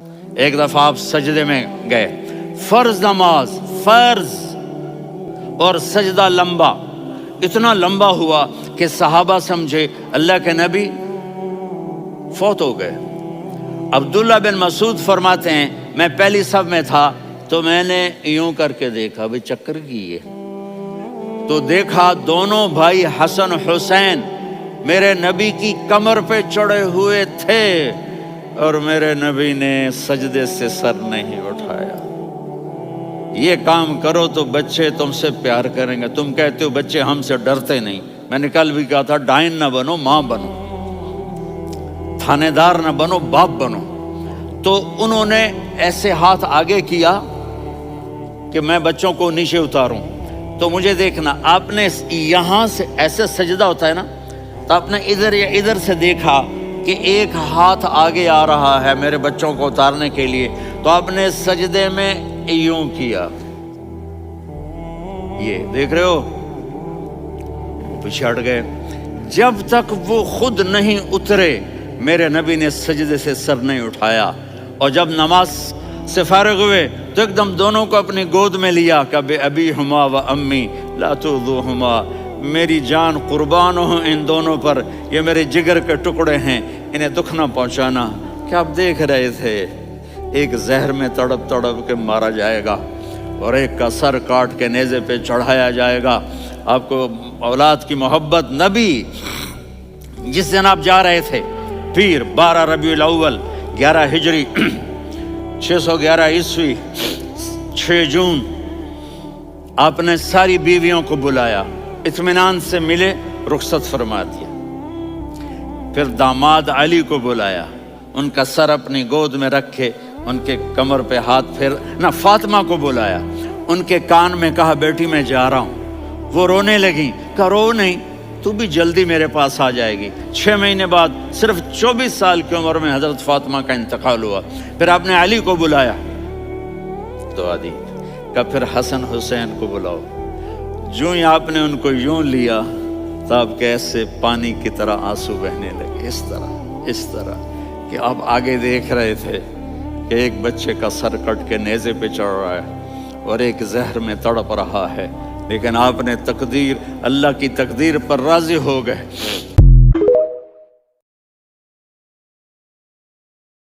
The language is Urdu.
ایک دفعہ آپ سجدے میں گئے، فرض نماز، فرض، اور سجدہ لمبا، اتنا لمبا ہوا کہ صحابہ سمجھے اللہ کے نبی فوت ہو گئے۔ عبداللہ بن مسعود فرماتے ہیں میں پہلی صف میں تھا تو میں نے یوں کر کے دیکھا، بھی چکر کی ہے، تو دیکھا دونوں بھائی حسن حسین میرے نبی کی کمر پہ چڑھے ہوئے تھے اور میرے نبی نے سجدے سے سر نہیں اٹھایا۔ یہ کام کرو تو بچے تم سے پیار کریں گے۔ تم کہتے ہو بچے ہم سے ڈرتے نہیں، میں نے کل بھی کہا تھا ڈائن نہ بنو، ماں بنو، تھانے دار نہ بنو، باپ بنو۔ تو انہوں نے ایسے ہاتھ آگے کیا کہ میں بچوں کو نیچے اتاروں، تو مجھے دیکھنا، آپ نے یہاں سے ایسے سجدہ ہوتا ہے نا، تو آپ نے ادھر یا ادھر سے دیکھا کہ ایک ہاتھ آگے آ رہا ہے میرے بچوں کو اتارنے کے لیے، تو آپ نے سجدے میں یوں کیا، یہ دیکھ رہے ہو، پیچھے ہٹ گئے۔ جب تک وہ خود نہیں اترے میرے نبی نے سجدے سے سر نہیں اٹھایا، اور جب نماز سے فارغ ہوئے تو ایک دم دونوں کو اپنی گود میں لیا کہ بے ابی ہما و امی لا تؤذوہما، میری جان قربان ہو ان دونوں پر، یہ میرے جگر کے ٹکڑے ہیں، انہیں دکھ نہ پہنچانا۔ کیا آپ دیکھ رہے تھے ایک زہر میں تڑپ تڑپ کے مارا جائے گا اور ایک کا سر کاٹ کے نیزے پہ چڑھایا جائے گا۔ آپ کو اولاد کی محبت، نبی جس دن آپ جا رہے تھے پیر 12 ربیع الاول 11 ہجری 611 عیسوی 6 جون، آپ نے ساری بیویوں کو بلایا، اطمینان سے ملے، رخصت فرما دیا۔ پھر داماد علی کو بلایا، ان کا سر اپنی گود میں رکھے، ان کے کمر پہ ہاتھ پھیر نہ، فاطمہ کو بلایا، ان کے کان میں کہا بیٹی میں جا رہا ہوں۔ وہ رونے لگیں، کہا رو نہیں، تو بھی جلدی میرے پاس آ جائے گی۔ 6 مہینے بعد صرف 24 سال کی عمر میں حضرت فاطمہ کا انتقال ہوا۔ پھر آپ نے علی کو بلایا، دعا دی، کہا پھر حسن حسین کو بلاؤ۔ جو ہی آپ نے ان کو یوں لیا تو آپ کے ایسے پانی کی طرح آنسو بہنے لگے، اس طرح کہ آپ آگے دیکھ رہے تھے کہ ایک بچے کا سر کٹ کے نیزے پہ چڑھ رہا ہے اور ایک زہر میں تڑپ رہا ہے، لیکن آپ نے تقدیر، اللہ کی تقدیر پر راضی ہو گئے۔